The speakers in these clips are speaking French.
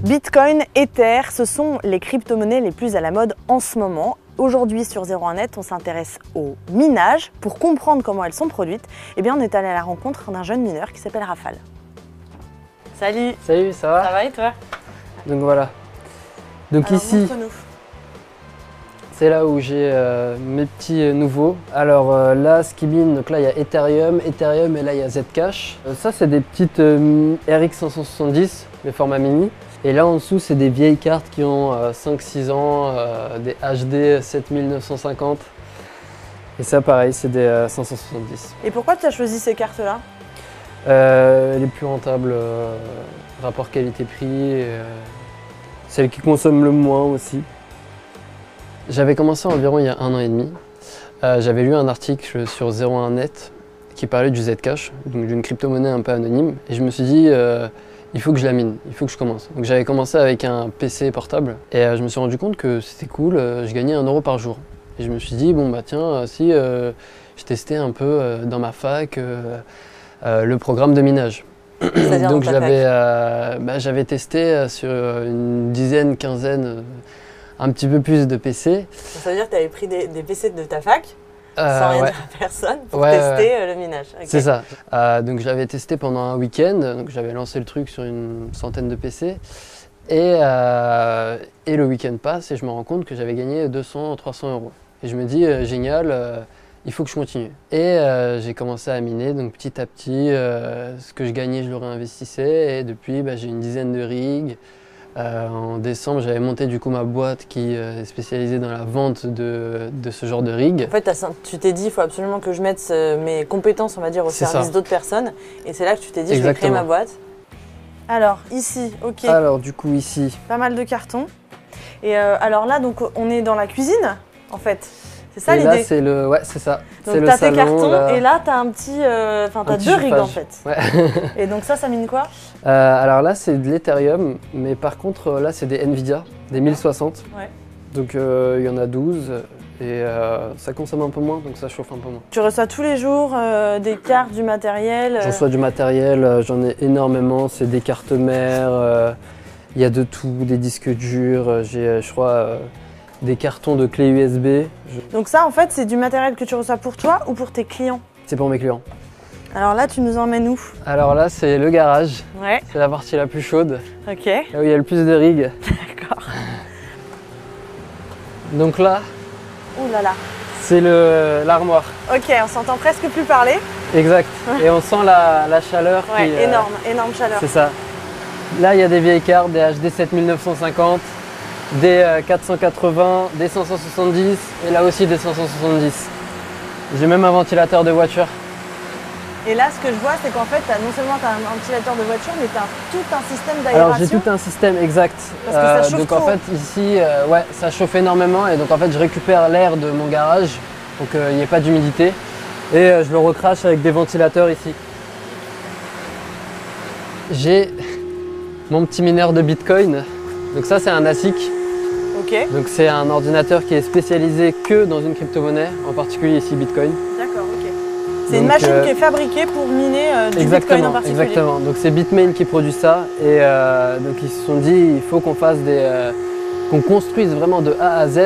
Bitcoin, Ether, ce sont les crypto-monnaies les plus à la mode en ce moment. Aujourd'hui sur 01net, on s'intéresse au minage. Pour comprendre comment elles sont produites, eh bien, on est allé à la rencontre d'un jeune mineur qui s'appelle Rafal. Salut. Salut, ça va? Ça va et toi? Donc voilà. Donc alors, ici, c'est là où j'ai mes petits nouveaux. Alors là, ce qui mine, donc là il y a Ethereum et là il y a Zcash. Ça c'est des petites RX 570, les formats mini. Et là en dessous c'est des vieilles cartes qui ont 5-6 ans, des HD 7950. Et ça pareil, c'est des 570. Et pourquoi tu as choisi ces cartes-là? Les plus rentables, rapport qualité-prix, celles qui consomment le moins aussi. J'avais commencé environ il y a 1 an et demi. J'avais lu un article sur 01net qui parlait du Zcash, donc d'une crypto-monnaie un peu anonyme. Et je me suis dit, il faut que je la mine, il faut que je commence. Donc j'avais commencé avec un PC portable et je me suis rendu compte que c'était cool, je gagnais 1 euro par jour. Et je me suis dit, bon bah tiens, si je testais un peu dans ma fac le programme de minage. Donc j'avais testé sur une dizaine, quinzaine, un petit peu plus de PC. Ça veut dire que tu avais pris des PC de ta fac sans rien dire à personne pour tester le minage. Okay. C'est ça. Donc j'avais testé pendant un week-end, donc j'avais lancé le truc sur une centaine de PC. Et le week-end passe et je me rends compte que j'avais gagné 200-300 euros. Et je me dis, génial, il faut que je continue. Et j'ai commencé à miner, donc petit à petit, ce que je gagnais, je le réinvestissais. Et depuis, j'ai une dizaine de rigs. En décembre, j'avais monté du coup ma boîte qui est spécialisée dans la vente de ce genre de rig. En fait, tu t'es dit, il faut absolument que je mette mes compétences, on va dire, au service d'autres personnes. Et c'est là que tu t'es dit, je vais créer ma boîte. Alors, ici, ok. Alors, du coup, ici. Pas mal de cartons. Et alors là, donc, on est dans la cuisine, en fait. C'est ça l'idée? Là, c'est le... Ouais, c'est ça. Donc, t'as tes cartons là... et là, t'as un petit... Enfin, t'as 2 rigs, en fait. Ouais. Et donc ça mine quoi? Alors là, c'est de l'Ethereum, mais par contre, là, c'est des Nvidia, des 1060. Ouais. Donc, il y en a 12 et ça consomme un peu moins, donc ça chauffe un peu moins. Tu reçois tous les jours des cartes, du matériel? J'en reçois du matériel, j'en ai énormément. C'est des cartes mères, il y a de tout, des disques durs, j'ai, je crois... des cartons de clés USB. Donc ça, en fait, c'est du matériel que tu reçois pour toi ou pour tes clients? C'est pour mes clients. Alors là, tu nous emmènes où? Alors là, c'est le garage. Ouais. C'est la partie la plus chaude. Ok. Là où il y a le plus de rigs. D'accord. Donc là... Ouh là là. C'est l'armoire. Ok, on s'entend presque plus parler. Exact. Et on sent la chaleur. Ouais, énorme, énorme chaleur. C'est ça. Là, il y a des vieilles cartes, des HD 7950. Des 480, des 570 et là aussi des 570. J'ai même un ventilateur de voiture. Et là, ce que je vois, c'est qu'en fait, non seulement tu as un ventilateur de voiture, mais tu as tout un système d'aération. Alors j'ai tout un système exact. Parce que ça chauffe donc trop. En fait ici, ouais, ça chauffe énormément et donc en fait je récupère l'air de mon garage pour qu'il n'y ait pas d'humidité et je le recrache avec des ventilateurs ici. J'ai mon petit mineur de Bitcoin. Donc ça c'est un ASIC. Okay. Donc c'est un ordinateur qui est spécialisé que dans une crypto-monnaie, en particulier ici Bitcoin. D'accord, ok. C'est une machine qui est fabriquée pour miner du Bitcoin en particulier. Exactement, donc c'est Bitmain qui produit ça et donc ils se sont dit il faut qu'on fasse qu'on construise vraiment de A à Z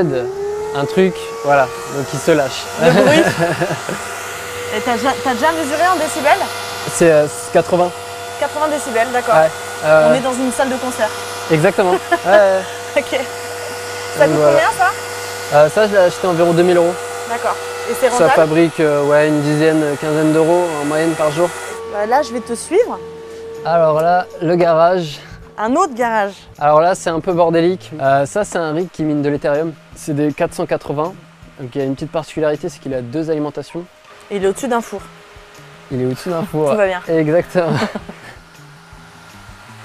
un truc, voilà, donc ils se lâchent. Le bruit. Et t'as déjà mesuré en décibels? C'est 80. 80 décibels, d'accord. Ouais, on est dans une salle de concert. Exactement. Ouais. Ok. Ça coûte combien ça? Ça, je l'ai acheté environ 2000 euros. D'accord. Et c'est rentable? Ça fabrique ouais, une dizaine, quinzaine d'euros en moyenne par jour. Bah là, je vais te suivre. Alors là, le garage. Un autre garage. Alors là, c'est un peu bordélique. Ça, c'est un rig qui mine de l'Ethereum. C'est des 480. Donc il y a une petite particularité, c'est qu'il a 2 alimentations. Et il est au-dessus d'un four. Il est au-dessus d'un four. Tout va bien. Exactement.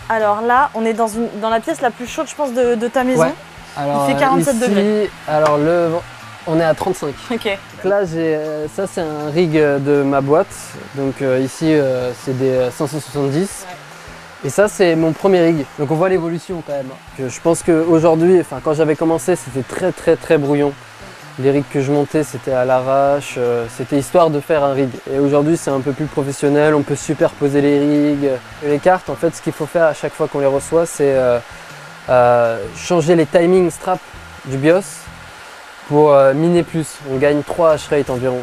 Alors là, on est dans la pièce la plus chaude, je pense, de ta maison. Ouais. Alors, il fait 47 degrés. Alors on est à 35. Ok. Là, ça c'est un rig de ma boîte. Donc ici, c'est des 570. Ouais. Et ça, c'est mon premier rig. Donc on voit l'évolution quand même. Je pense qu'aujourd'hui, quand j'avais commencé, c'était très brouillon. Les rigs que je montais, c'était à l'arrache, c'était histoire de faire un rig. Et aujourd'hui, c'est un peu plus professionnel, on peut superposer les rigs. Et les cartes, en fait, ce qu'il faut faire à chaque fois qu'on les reçoit, c'est changer les timing straps du BIOS pour miner plus. On gagne 3 hash rate environ.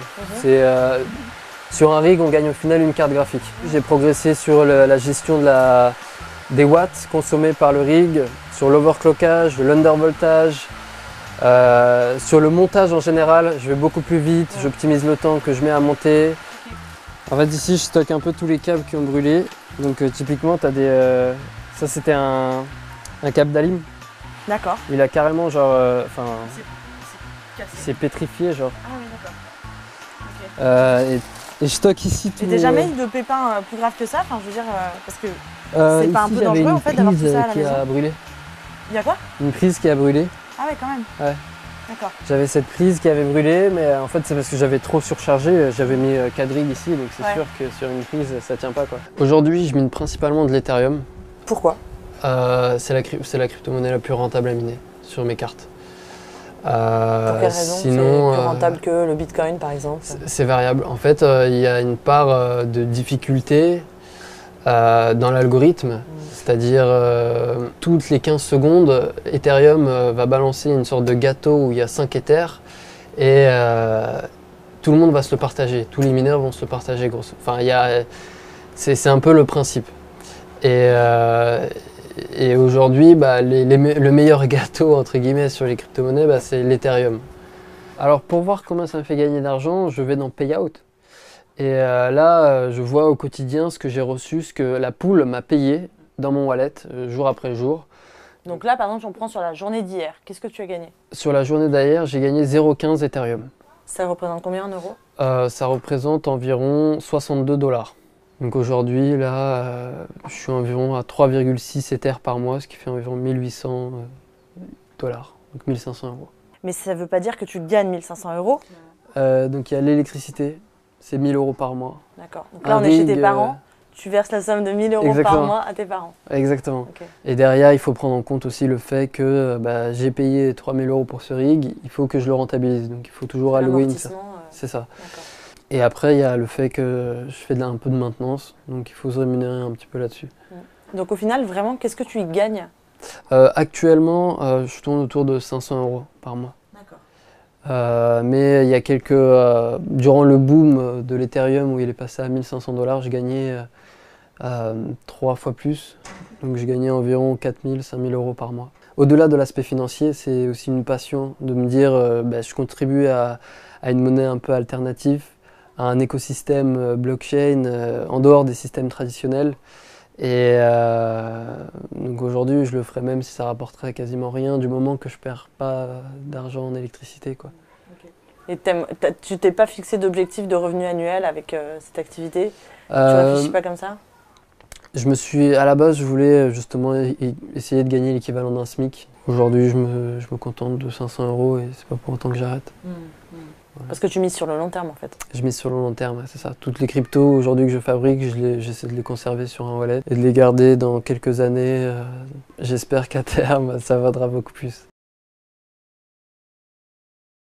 Sur un rig, on gagne au final une carte graphique. J'ai progressé sur la gestion des watts consommés par le rig, sur l'overclockage, l'undervoltage, sur le montage en général. Je vais beaucoup plus vite, j'optimise le temps que je mets à monter. En fait, ici, je stocke un peu tous les câbles qui ont brûlé. Donc typiquement, tu as des... ça, c'était un câble d'Alim. D'accord. Il a carrément genre... c'est pétrifié genre. Ah oui, d'accord. Okay. Et je stocke ici tout. Et t'as jamais eu de pépins plus graves que ça? Enfin, je veux dire, parce que c'est pas un peu dangereux en fait d'avoir tout ça à la maison? Qui a brûlé. Il y a quoi? Une prise qui a brûlé. Ah ouais, quand même. Ouais. D'accord. J'avais cette prise qui avait brûlé, mais en fait c'est parce que j'avais trop surchargé. J'avais mis 4 rigs ici, donc c'est sûr que sur une prise ça tient pas quoi. Aujourd'hui, je mine principalement de l'Ethereum. Pourquoi? C'est la crypto-monnaie la plus rentable à miner sur mes cartes. Pour quelle raison? Sinon, c'est plus rentable que le Bitcoin par exemple? C'est variable. En fait, il y a une part de difficulté dans l'algorithme. C'est-à-dire, toutes les 15 secondes, Ethereum va balancer une sorte de gâteau où il y a 5 Ethers et tout le monde va se le partager. Tous les mineurs vont se le partager, grosso. Enfin, c'est un peu le principe. Et aujourd'hui, le meilleur gâteau entre guillemets sur les crypto-monnaies, c'est l'Ethereum. Alors pour voir comment ça me fait gagner d'argent, je vais dans Payout. Et là, je vois au quotidien ce que j'ai reçu, ce que la pool m'a payé dans mon wallet, jour après jour. Donc là, par exemple, on prend sur la journée d'hier. Qu'est-ce que tu as gagné? Sur la journée d'hier, j'ai gagné 0,15 Ethereum. Ça représente combien en euros? Ça représente environ 62 $. Donc aujourd'hui, là, je suis environ à 3,6 Ethers par mois, ce qui fait environ 1800 $, donc 1500 €. Mais ça ne veut pas dire que tu gagnes 1500 €? Donc il y a l'électricité, c'est 1000 € par mois. D'accord. Donc là, on est chez tes parents, tu verses la somme de 1000 € par mois à tes parents. Exactement. Okay. Et derrière, il faut prendre en compte aussi le fait que j'ai payé 3000 € pour ce rig, il faut que je le rentabilise. Donc il faut toujours allouer une... C'est ça. Et après, il y a le fait que je fais un peu de maintenance, donc il faut se rémunérer un petit peu là-dessus. Donc au final, vraiment, qu'est-ce que tu y gagnes? Actuellement, je tourne autour de 500 € par mois. D'accord. Mais il y a durant le boom de l'Ethereum où il est passé à 1500 $, je gagnais 3 fois plus. Donc je gagnais environ 4000, 5000 € par mois. Au-delà de l'aspect financier, c'est aussi une passion de me dire je contribue à une monnaie un peu alternative, à un écosystème blockchain en dehors des systèmes traditionnels. Et donc aujourd'hui, je le ferais même si ça rapporterait quasiment rien, du moment que je perds pas d'argent en électricité, quoi. Et tu t'es pas fixé d'objectif de revenu annuel avec cette activité? Tu réfléchis pas comme ça? À la base, je voulais justement essayer de gagner l'équivalent d'un SMIC. Aujourd'hui, je me contente de 500 € et c'est pas pour autant que j'arrête. Voilà. Parce que tu mises sur le long terme en fait. Je mise sur le long terme, c'est ça. Toutes les cryptos aujourd'hui que je fabrique, j'essaie de les conserver sur un wallet et de les garder dans quelques années. J'espère qu'à terme, ça vaudra beaucoup plus.